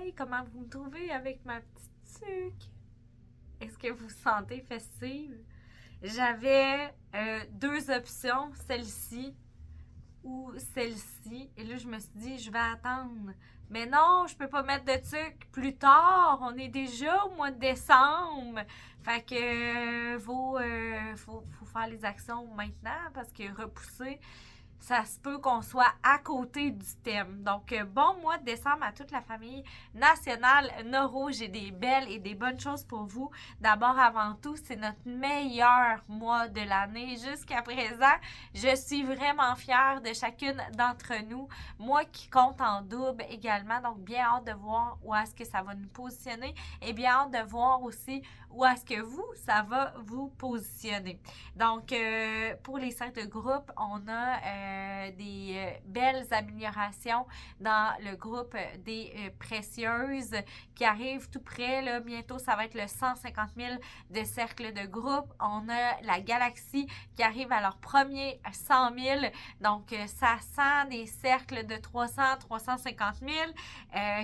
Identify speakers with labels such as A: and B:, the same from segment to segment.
A: Hey, comment vous me trouvez avec ma petite tuque? Est-ce que vous vous sentez festive? J'avais deux options, celle-ci ou celle-ci. Et là, je me suis dit, je vais attendre. Mais non, je peux pas mettre de tuque plus tard. On est déjà au mois de décembre. Fait que faut faire les actions maintenant parce que repousser, ça se peut qu'on soit à côté du thème. Donc, bon mois de décembre à toute la famille nationale Noro. J'ai des belles et des bonnes choses pour vous. D'abord, avant tout, c'est notre meilleur mois de l'année. Jusqu'à présent, je suis vraiment fière de chacune d'entre nous. Moi qui compte en double également. Donc, bien hâte de voir où est-ce que ça va nous positionner et bien hâte de voir aussi où est-ce que vous, ça va vous positionner. Donc, pour les 5 de groupe, on a des belles améliorations dans le groupe des précieuses qui arrive tout près. Là, bientôt, ça va être le 150 000 de cercle de groupe. On a la galaxie qui arrive à leur premier 100 000. Donc, ça sent des cercles de 300, 350 000,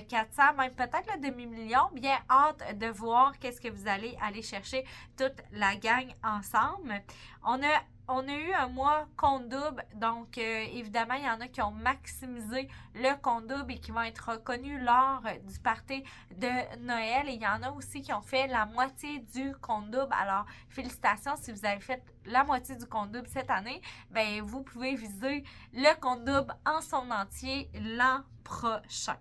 A: 400, même peut-être le demi-million. Bien hâte de voir qu'est-ce que vous allez aller chercher toute la gang ensemble. On a eu un mois compte double, donc évidemment, il y en a qui ont maximisé le compte double et qui vont être reconnus lors du party de Noël. Et il y en a aussi qui ont fait la moitié du compte double. Alors, félicitations si vous avez fait la moitié du compte double cette année. Ben, vous pouvez viser le compte double en son entier l'an prochain.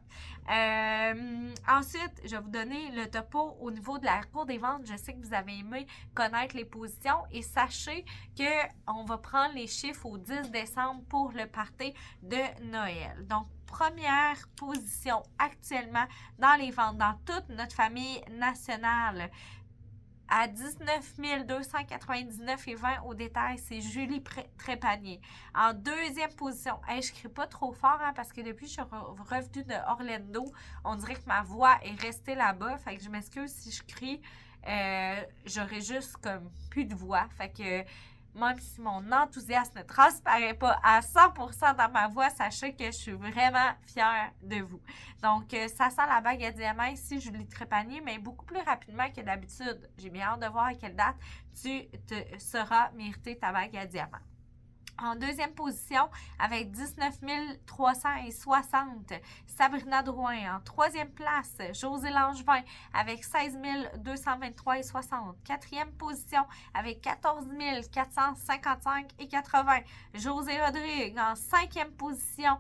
A: Ensuite, je vais vous donner le topo au niveau de la cour des ventes. Je sais que vous avez aimé connaître les positions et sachez qu'on va prendre les chiffres au 10 décembre pour le party de Noël. Donc, première position actuellement dans les ventes dans toute notre famille nationale. À 19 299,20 au détail, c'est Julie Trépanier. En deuxième position, hey, je crie pas trop fort hein, parce que depuis que je suis revenue de Orlando, on dirait que ma voix est restée là-bas. Fait que je m'excuse si je crie. J'aurais juste comme plus de voix. Fait que même si mon enthousiasme ne transparaît pas à 100% dans ma voix, sachez que je suis vraiment fière de vous. Donc, ça sent la bague à diamant ici, Julie Trépanier, mais beaucoup plus rapidement que d'habitude. J'ai bien hâte de voir à quelle date tu te seras mérité ta bague à diamant. En deuxième position, avec 19 360, Sabrina Drouin. En troisième place, José Langevin avec 16 223,60. Quatrième position, avec 14 455,80. José Rodrigue. En cinquième position,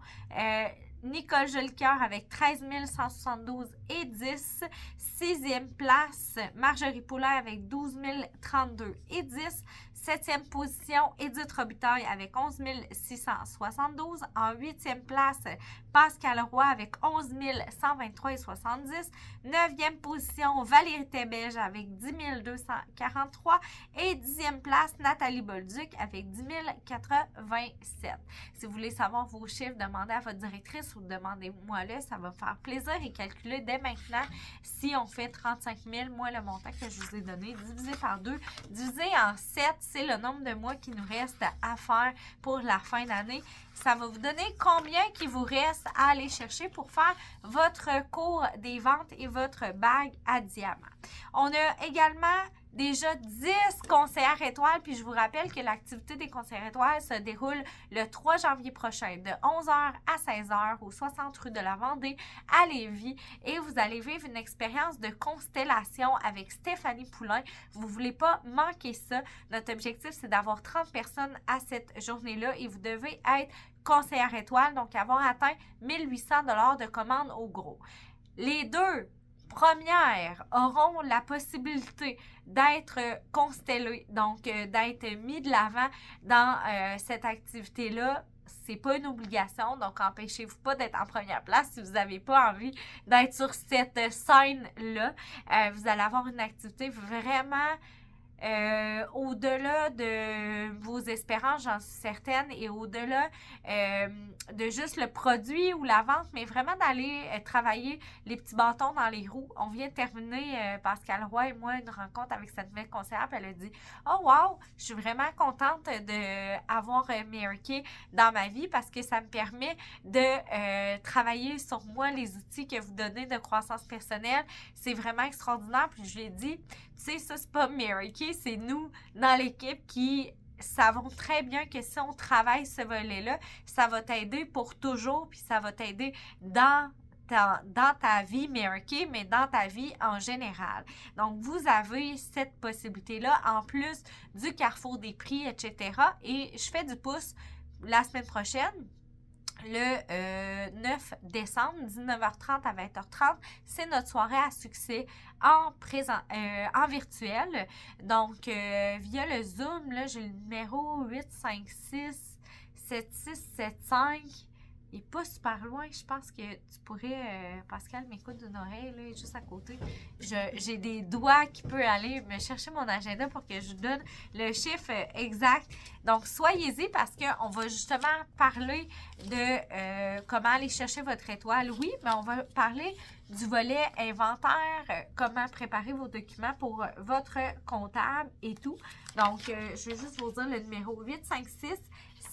A: Nicole Jolicoeur avec 13 172,10. Sixième place, Marjorie Poulet avec 12 032,10. Septième position, Edith Robitaille avec 11 672. En huitième place, Pascal Roy avec 11 123,70. Neuvième position, Valérie Tébège avec 10 243. Et dixième place, Nathalie Bolduc avec 10 087. Si vous voulez savoir vos chiffres, demandez à votre directrice ou demandez-moi-le. Ça va me faire plaisir et calculer dès maintenant si on fait 35 000, moi le montant que je vous ai donné, divisé par 2, divisé en 7, c'est le nombre de mois qui nous reste à faire pour la fin d'année. Ça va vous donner combien qu'il vous reste à aller chercher pour faire votre cours des ventes et votre bague à diamant. On a également déjà 10 conseillères étoiles, puis je vous rappelle que l'activité des conseillères étoiles se déroule le 3 janvier prochain de 11h à 16h au 60 rue de la Vendée à Lévis et vous allez vivre une expérience de constellation avec Stéphanie Poulain. Vous ne voulez pas manquer ça. Notre objectif, c'est d'avoir 30 personnes à cette journée-là et vous devez être conseillère étoile, donc avoir atteint 1 800 $ de commande au gros. Les deux premières auront la possibilité d'être constellées, donc d'être mis de l'avant dans cette activité-là. C'est pas une obligation, donc empêchez-vous pas d'être en première place si vous n'avez pas envie d'être sur cette scène-là. Vous allez avoir une activité vraiment au-delà de vos espérances, j'en suis certaine, et au-delà de juste le produit ou la vente, mais vraiment d'aller travailler les petits bâtons dans les roues. On vient de terminer, Pascal Roy et moi, une rencontre avec cette nouvelle conseillère, puis elle a dit « Oh wow, je suis vraiment contente d'avoir Mary Kay dans ma vie parce que ça me permet de travailler sur moi, les outils que vous donnez de croissance personnelle. C'est vraiment extraordinaire. » Puis je lui ai dit « Tu sais, ça, c'est pas Mary Kay, c'est nous dans l'équipe qui savons très bien que si on travaille ce volet-là, ça va t'aider pour toujours, puis ça va t'aider dans ta vie Mary Kay, mais dans ta vie en général. Donc, vous avez cette possibilité-là, en plus du carrefour des prix, etc. Et je fais du pouce la semaine prochaine, le 9 décembre, 19h30 à 20h30, c'est notre soirée à succès en virtuel. Donc, via le Zoom, là, j'ai le numéro 856 7675. Il n'est pas super loin. Je pense que tu pourrais, Pascal m'écoute d'une oreille, là, juste à côté. J'ai des doigts qui peuvent aller me chercher mon agenda pour que je donne le chiffre exact. Donc, soyez-y parce qu'on va justement parler de comment aller chercher votre étoile. Oui, mais on va parler du volet inventaire, comment préparer vos documents pour votre comptable et tout. Donc, je vais juste vous dire le numéro 856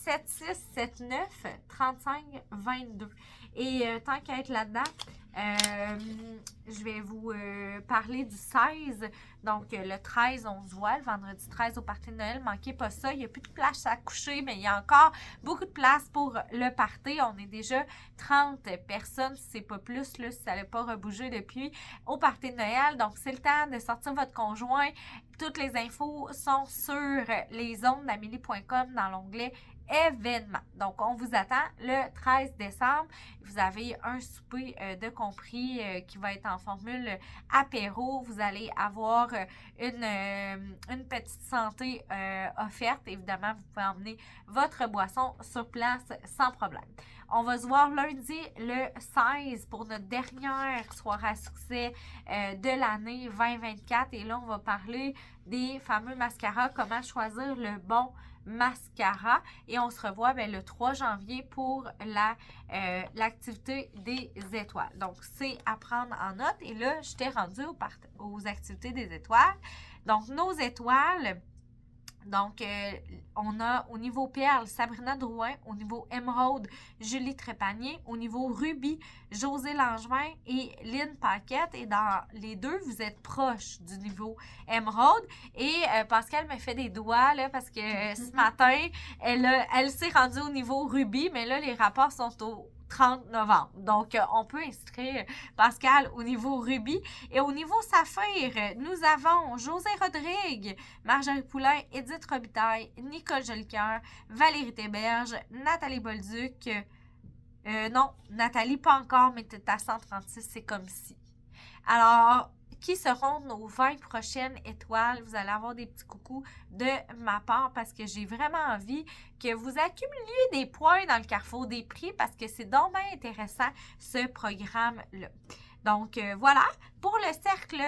A: 7679 35 22. Et tant qu'à être là-dedans, je vais vous parler du 16. Donc, le 13, on se voit, le vendredi 13 au party de Noël. Manquez pas ça. Il n'y a plus de place à coucher, mais il y a encore beaucoup de place pour le party. On est déjà 30 personnes, si c'est pas plus, là, si ça n'a pas rebougé depuis, au party de Noël. Donc, c'est le temps de sortir votre conjoint. Toutes les infos sont sur lesondesamélie.com dans l'onglet événement. Donc, on vous attend le 13 décembre. Vous avez un souper de compris qui va être en formule apéro. Vous allez avoir une petite santé offerte. Évidemment, vous pouvez emmener votre boisson sur place sans problème. On va se voir lundi le 16 pour notre dernière soirée à succès de l'année 2024. Et là, on va parler des fameux mascaras, comment choisir le bon mascara. Et on se revoit le 3 janvier pour l'activité des étoiles. Donc, c'est à prendre en note. Et là, je t'ai rendu aux activités des étoiles. Donc, nos étoiles... Donc, on a au niveau perle, Sabrina Drouin, au niveau émeraude, Julie Trépanier, au niveau rubis, José Langevin et Lynn Paquette. Et dans les deux, vous êtes proches du niveau émeraude. Et Pascal me fait des doigts là parce que ce matin, elle s'est rendue au niveau rubis, mais là, les rapports sont au 30 novembre. Donc, on peut inscrire Pascal au niveau rubis. Et au niveau saphir, nous avons José Rodrigue, Marjorie Poulain, Edith Robitaille, Nicole Jolicoeur, Valérie Théberge, Nathalie Bolduc. Non, Nathalie, pas encore, mais tu es à 136, c'est comme si. Alors, qui seront nos 20 prochaines étoiles? Vous allez avoir des petits coucous de ma part parce que j'ai vraiment envie que vous accumuliez des points dans le carrefour des prix parce que c'est donc bien intéressant ce programme-là. Donc, voilà. Pour le cercle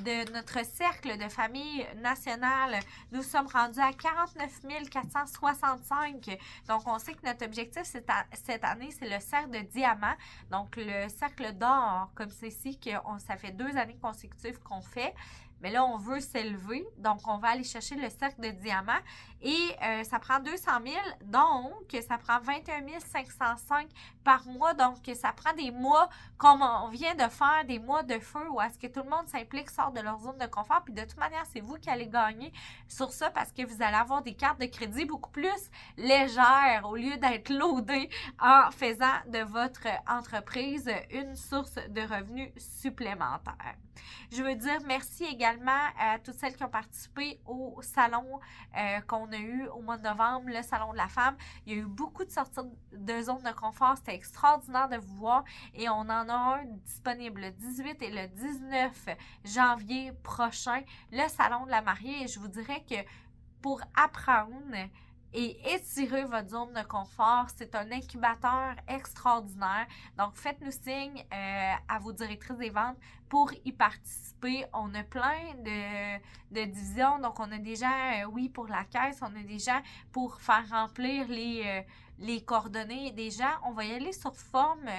A: de notre cercle de famille nationale, nous sommes rendus à 49 465. Donc, on sait que notre objectif cette année, c'est le cercle de diamant. Donc, le cercle d'or, comme c'est ici, que ça fait 2 années consécutives qu'on fait. Mais là, on veut s'élever. Donc, on va aller chercher le cercle de diamant. Et ça prend 200 000. Donc, ça prend 21 505 par mois. Donc, ça prend des mois comme on vient de faire, des mois de feu où est-ce que tout le monde s'implique, sort de leur zone de confort. Puis de toute manière, c'est vous qui allez gagner sur ça parce que vous allez avoir des cartes de crédit beaucoup plus légères au lieu d'être loadées en faisant de votre entreprise une source de revenus supplémentaire. Je veux dire merci également à toutes celles qui ont participé au salon qu'on a eu au mois de novembre, le salon de la femme. Il y a eu beaucoup de sorties de zone de confort. C'était extraordinaire de vous voir et on en a un disponible le 18 et le 19 janvier prochain, le salon de la mariée. Et je vous dirais que pour apprendre et étirez votre zone de confort. C'est un incubateur extraordinaire. Donc, faites-nous signe à vos directrices des ventes pour y participer. On a plein de divisions. Donc, on a des gens, oui, pour la caisse. On a des gens pour faire remplir les coordonnées des gens. On va y aller sur forme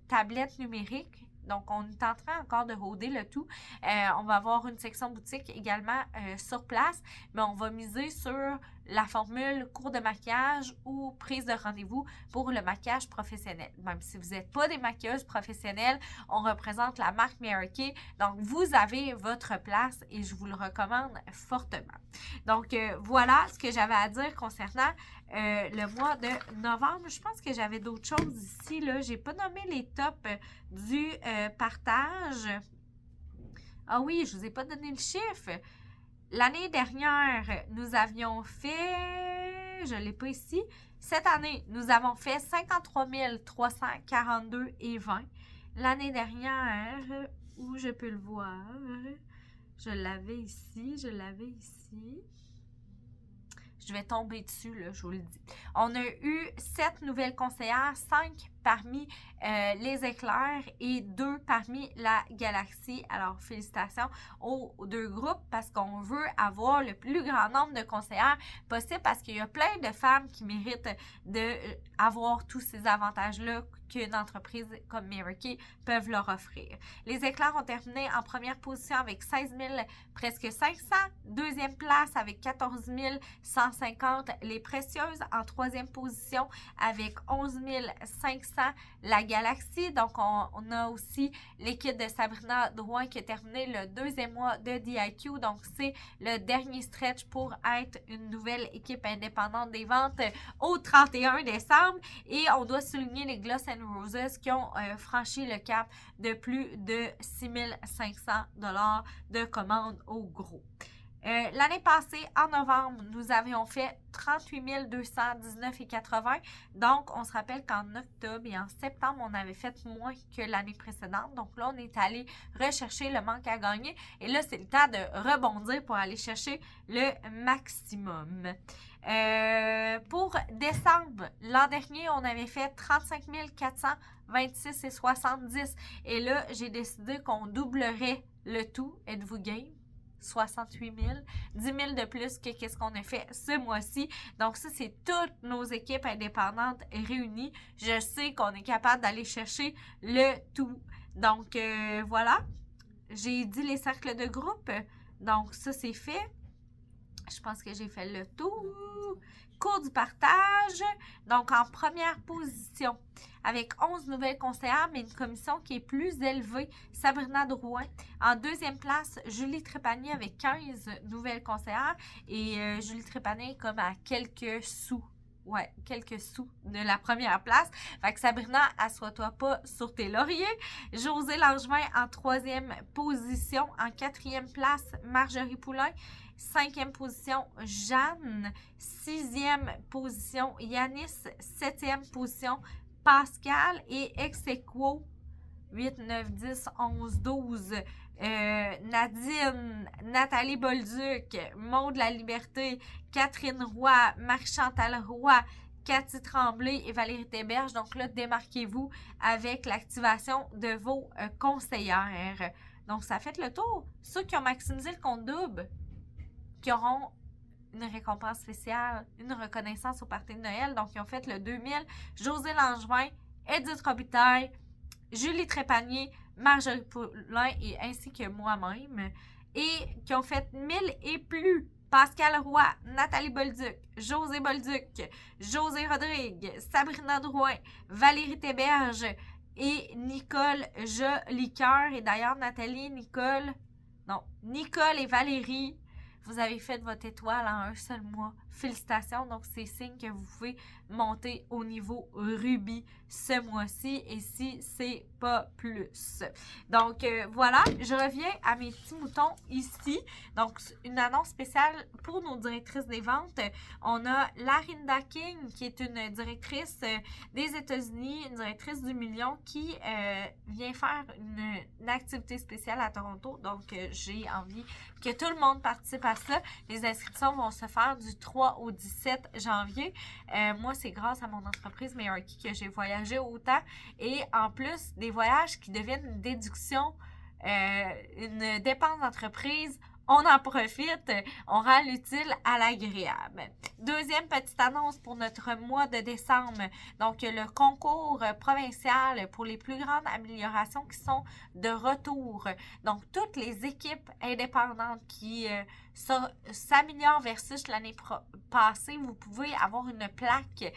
A: tablette numérique. Donc, on est en train encore de roder le tout. On va avoir une section boutique également sur place, mais on va miser sur la formule cours de maquillage ou prise de rendez-vous pour le maquillage professionnel. Même si vous n'êtes pas des maquilleuses professionnelles, on représente la marque Mary Kay. Donc, vous avez votre place et je vous le recommande fortement. Donc, voilà ce que j'avais à dire concernant le mois de novembre. Je pense que j'avais d'autres choses ici. Je n'ai pas nommé les tops du partage. Ah oui, je ne vous ai pas donné le chiffre. L'année dernière, nous avions fait, je ne l'ai pas ici, cette année, nous avons fait 53 342 et 20. L'année dernière, où je peux le voir, je l'avais ici. Je vais tomber dessus, là, je vous le dis. On a eu 7 nouvelles conseillères, 5 parmi les éclairs et 2 parmi la galaxie. Alors, félicitations aux 2 groupes parce qu'on veut avoir le plus grand nombre de conseillères possible parce qu'il y a plein de femmes qui méritent d'avoir tous ces avantages-là qu'une entreprise comme Mary Kay peuvent leur offrir. Les éclairs ont terminé en première position avec 16 000, presque 500. Deuxième place avec 14 150. Les précieuses en troisième position avec 11 500. La galaxie, donc on a aussi l'équipe de Sabrina Drouin qui a terminé le 2e mois de DIQ. Donc c'est le dernier stretch pour être une nouvelle équipe indépendante des ventes au 31 décembre. Et on doit souligner les Gloss & Roses qui ont franchi le cap de plus de 6 500 $ de commandes au gros. L'année passée, en novembre, nous avions fait 38 219,80. Donc, on se rappelle qu'en octobre et en septembre, on avait fait moins que l'année précédente. Donc là, on est allé rechercher le manque à gagner. Et là, c'est le temps de rebondir pour aller chercher le maximum. Pour décembre, l'an dernier, on avait fait 35 426,70. Et là, j'ai décidé qu'on doublerait le tout. Êtes-vous game? 68 000, 10 000 de plus que qu'est-ce qu'on a fait ce mois-ci. Donc ça, c'est toutes nos équipes indépendantes réunies. Je sais qu'on est capable d'aller chercher le tout. Donc voilà, j'ai dit les cercles de groupe. Donc ça, c'est fait. Je pense que j'ai fait le tour. Cours du partage. Donc, en première position, avec 11 nouvelles conseillères, mais une commission qui est plus élevée, Sabrina Drouin. En deuxième place, Julie Trépanier avec 15 nouvelles conseillères. Et Julie Trépanier est comme à quelques sous. Ouais, quelques sous de la première place. Fait que Sabrina, assois-toi pas sur tes lauriers. José Langevin en troisième position. En quatrième place, Marjorie Poulain. 5e position, Jeanne. 6e position, Yanis. 7e position, Pascal. Et ex-aequo, 8, 9, 10, 11, 12. Nadine, Nathalie Bolduc, Maude La Liberté, Catherine Roy, Marie-Chantal Roy, Cathy Tremblay et Valérie Théberge. Donc là, démarquez-vous avec l'activation de vos conseillères. Donc, ça fait le tour. Ceux qui ont maximisé le compte double, qui auront une récompense spéciale, une reconnaissance au party de Noël. Donc, ils ont fait le 2000. José Langevin, Edith Robitaille, Julie Trépanier, Marjorie Poulain et ainsi que moi-même. Et qui ont fait 1000 et plus. Pascal Roy, Nathalie Bolduc, José Bolduc, José Rodrigue, Sabrina Drouin, Valérie Théberge et Nicole Jolicoeur. Et d'ailleurs, Nicole et Valérie, vous avez fait votre étoile en un seul mois. Félicitations. Donc, c'est signe que vous pouvez monter au niveau rubis ce mois-ci. Et si c'est pas plus. Donc, voilà. Je reviens à mes petits moutons ici. Donc, une annonce spéciale pour nos directrices des ventes. On a Larinda King, qui est une directrice des États-Unis, une directrice du million, qui vient faire une activité spéciale à Toronto. Donc, j'ai envie que tout le monde participe à ça. Les inscriptions vont se faire du 3 3 au 17 janvier. Moi, c'est grâce à mon entreprise Meyarkey que j'ai voyagé autant. Et en plus, des voyages qui deviennent une déduction, une dépense d'entreprise, on en profite, on rend l'utile à l'agréable. Deuxième petite annonce pour notre mois de décembre. Donc, le concours provincial pour les plus grandes améliorations qui sont de retour. Donc, toutes les équipes indépendantes qui s'améliorent versus l'année passée, vous pouvez avoir une plaque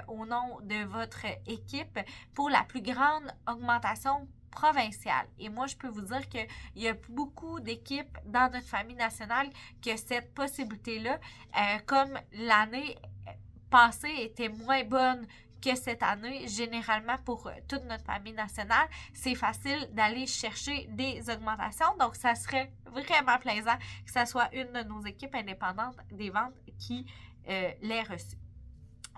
A: au nom de votre équipe pour la plus grande augmentation provinciale. Et moi, je peux vous dire qu'il y a beaucoup d'équipes dans notre famille nationale qui ont cette possibilité-là. Comme l'année passée était moins bonne que cette année, généralement pour toute notre famille nationale, c'est facile d'aller chercher des augmentations. Donc, ça serait vraiment plaisant que ce soit une de nos équipes indépendantes des ventes qui l'ait reçue.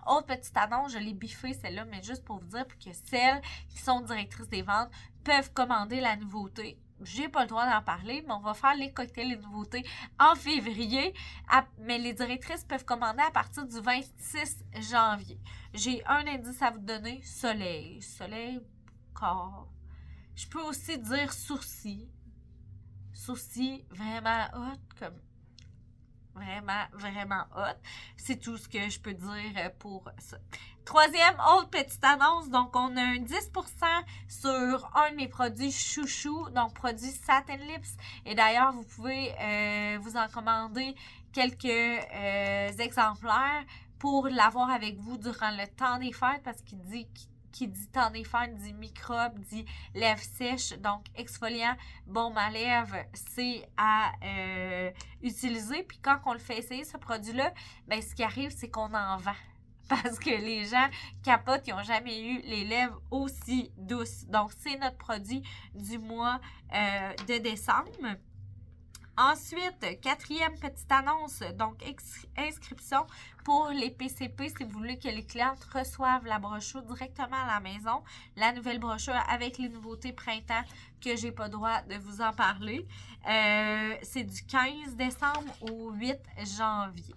A: Autre petite annonce, je l'ai biffée celle-là, mais juste pour vous dire que celles qui sont directrices des ventes peuvent commander la nouveauté. J'ai pas le droit d'en parler, mais on va faire les cocktails, les nouveautés en février. Mais les directrices peuvent commander à partir du 26 janvier. J'ai un indice à vous donner, soleil. Soleil, corps. Je peux aussi dire sourcils. Sourcils vraiment hot, comme vraiment, vraiment hot. C'est tout ce que je peux dire pour ça. Troisième, autre petite annonce. Donc, on a un 10% sur un de mes produits chouchou, donc produit Satin Lips. Et d'ailleurs, vous pouvez vous en commander quelques exemplaires pour l'avoir avec vous durant le temps des fêtes parce qu'il dit qui dit temps des fêtes, dit microbes, dit lèvres sèches, donc exfoliant, baume à lèvres, c'est à utiliser. Puis quand on le fait essayer, ce produit-là, ben ce qui arrive, c'est qu'on en vend. Parce que les gens capotent, ils n'ont jamais eu les lèvres aussi douces. Donc, c'est notre produit du mois de décembre. Ensuite, quatrième petite annonce, donc inscription pour les PCP si vous voulez que les clientes reçoivent la brochure directement à la maison. La nouvelle brochure avec les nouveautés printemps que j'ai pas le droit de vous en parler. C'est du 15 décembre au 8 janvier.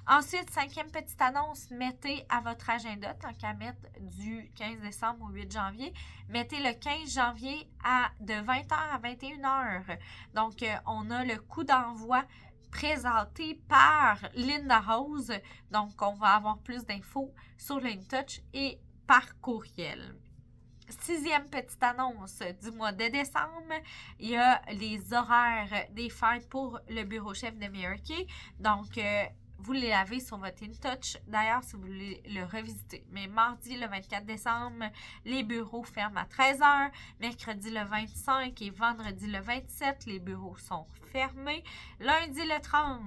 A: Ensuite, cinquième petite annonce, mettez à votre agenda, tant qu'à mettre du 15 décembre au 8 janvier, mettez le 15 janvier de 20h à 21h. Donc, on a le coup d'envoi présenté par Linda Rose. Donc, on va avoir plus d'infos sur l'InTouch et par courriel. Sixième petite annonce du mois de décembre, il y a les horaires des fêtes pour le bureau chef de Meyarkey. Donc, vous les avez sur votre InTouch, d'ailleurs, si vous voulez le revisiter. Mais mardi, le 24 décembre, les bureaux ferment à 13h. Mercredi, le 25 et vendredi, le 27, les bureaux sont fermés. Lundi, le 30,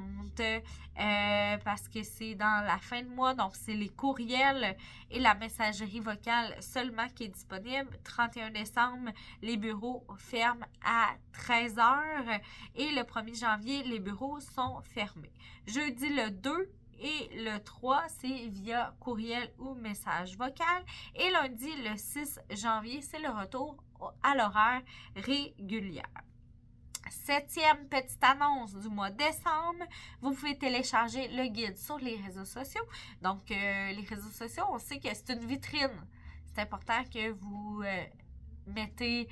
A: parce que c'est dans la fin de mois, donc c'est les courriels et la messagerie vocale seulement qui est disponible. 31 décembre, les bureaux ferment à 13h. Et le 1er janvier, les bureaux sont fermés. Jeudi, le 2 et le 3, c'est via courriel ou message vocal. Et lundi, le 6 janvier, c'est le retour à l'horaire régulière. Septième petite annonce du mois de décembre, vous pouvez télécharger le guide sur les réseaux sociaux. Donc, les réseaux sociaux, on sait que c'est une vitrine. C'est important que vous mettez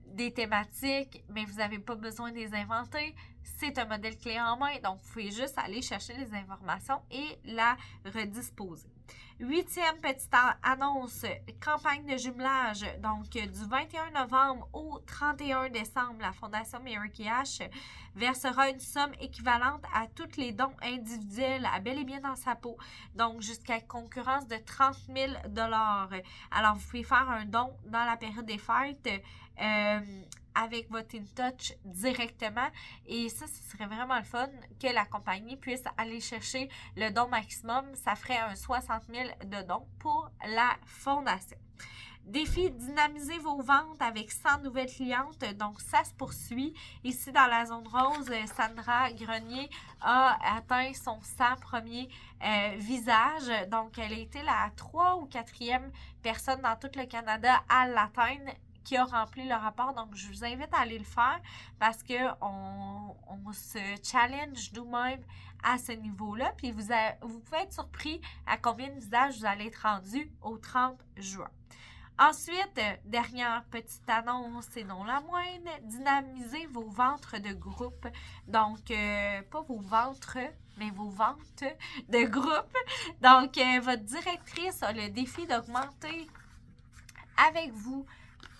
A: des thématiques, mais vous n'avez pas besoin de les inventer. C'est un modèle clé en main, donc vous pouvez juste aller chercher les informations et la redisposer. Huitième petite annonce, campagne de jumelage. Donc, du 21 novembre au 31 décembre, la Fondation Meyarkey H versera une somme équivalente à tous les dons individuels à Bel et Bien dans sa peau. Donc, jusqu'à concurrence de 30 000 $. Alors, vous pouvez faire un don dans la période des fêtes avec votre InTouch directement. Et ça, ce serait vraiment le fun que la compagnie puisse aller chercher le don maximum. Ça ferait un 60 000 de dons pour la fondation. Défi, dynamiser vos ventes avec 100 nouvelles clientes. Donc, ça se poursuit. Ici, dans la zone rose, Sandra Grenier a atteint son 100 premier visage. Donc, elle a été la 3e ou 4e personne dans tout le Canada à l'atteindre qui a rempli le rapport. Donc, je vous invite à aller le faire parce qu'on se challenge nous-mêmes à ce niveau-là. Puis, vous pouvez être surpris à combien de visages vous allez être rendu au 30 juin. Ensuite, dernière petite annonce et non la moindre, dynamisez vos ventres de groupe. Donc, pas vos ventres, mais vos ventes de groupe. Donc, votre directrice a le défi d'augmenter avec vous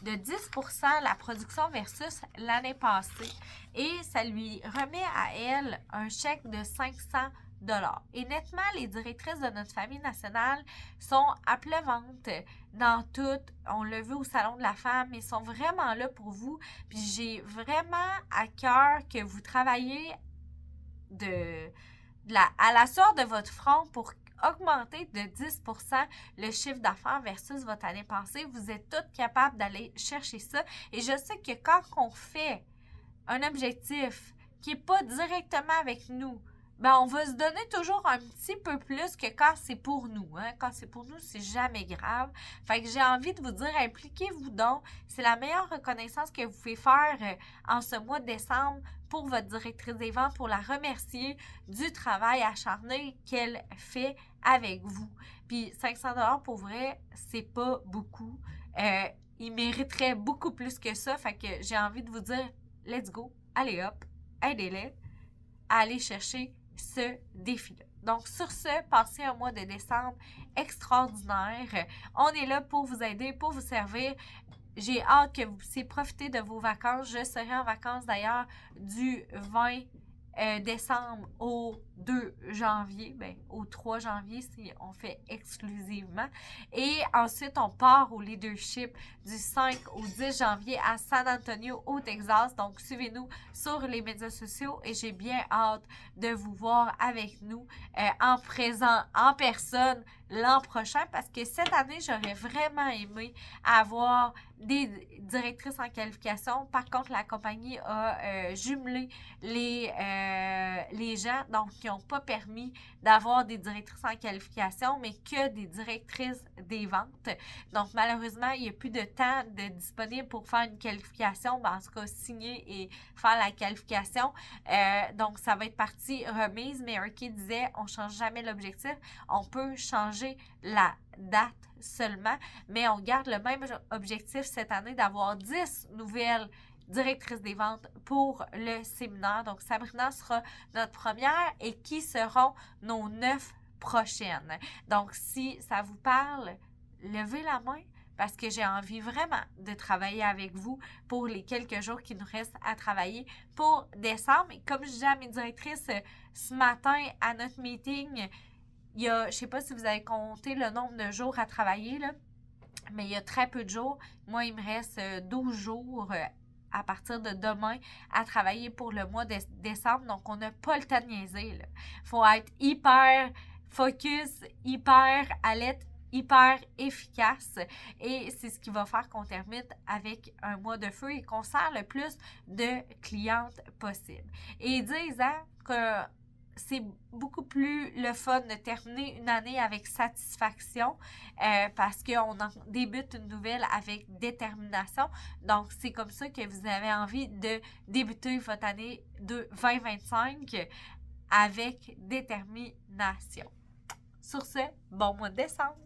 A: de 10% la production versus l'année passée. Et ça lui remet à elle un chèque de 500 $. Et nettement, les directrices de notre famille nationale sont applevantes dans tout. On l'a vu au Salon de la femme, ils sont vraiment là pour vous. Puis j'ai vraiment à cœur que vous travaillez à la sueur de votre front pour augmenter de 10% le chiffre d'affaires versus votre année passée. Vous êtes toutes capables d'aller chercher ça. Et je sais que quand on fait un objectif qui n'est pas directement avec nous, ben on va se donner toujours un petit peu plus que quand c'est pour nous. Hein? Quand c'est pour nous, c'est jamais grave. Fait que j'ai envie de vous dire, impliquez-vous donc. C'est la meilleure reconnaissance que vous pouvez faire en ce mois de décembre pour votre directrice des ventes, pour la remercier du travail acharné qu'elle fait avec vous. Puis 500 $ pour vrai, c'est pas beaucoup. Il mériterait beaucoup plus que ça. Fait que j'ai envie de vous dire, let's go, allez hop, aidez-les à aller chercher ce défi-là. Donc, sur ce, passez un mois de décembre extraordinaire. On est là pour vous aider, pour vous servir. J'ai hâte que vous puissiez profiter de vos vacances. Je serai en vacances d'ailleurs du 20 décembre au 2 janvier, bien, au 3 janvier si on fait exclusivement. Et ensuite, on part au leadership du 5 au 10 janvier à San Antonio, au Texas. Donc, suivez-nous sur les médias sociaux et j'ai bien hâte de vous voir avec nous en présent, en personne, l'an prochain parce que cette année, j'aurais vraiment aimé avoir des directrices en qualification. Par contre, la compagnie a jumelé les gens, donc qui n'ont pas permis d'avoir des directrices en qualification, mais que des directrices des ventes. Donc, malheureusement, il n'y a plus de temps disponible pour faire une qualification, ben, en tout cas, signer et faire la qualification. Donc, ça va être partie remise, mais Ricky disait, on ne change jamais l'objectif, on peut changer la date seulement, mais on garde le même objectif cette année d'avoir 10 nouvelles directrices des ventes pour le séminaire. Donc, Sabrina sera notre première et qui seront nos 9 prochaines. Donc, si ça vous parle, levez la main parce que j'ai envie vraiment de travailler avec vous pour les quelques jours qui nous restent à travailler pour décembre. Et comme je disais à mes directrices ce matin à notre meeting, il y a, je ne sais pas si vous avez compté le nombre de jours à travailler, là, mais il y a très peu de jours. Moi, il me reste 12 jours à partir de demain à travailler pour le mois de décembre. Donc, on n'a pas le temps de niaiser. Il faut être hyper focus, hyper alerte, hyper efficace. Et c'est ce qui va faire qu'on termine avec un mois de feu et qu'on sert le plus de clientes possible. Et ils disent que c'est beaucoup plus le fun de terminer une année avec satisfaction parce qu'on débute une nouvelle avec détermination. Donc, c'est comme ça que vous avez envie de débuter votre année de 2025 avec détermination. Sur ce, bon mois de décembre!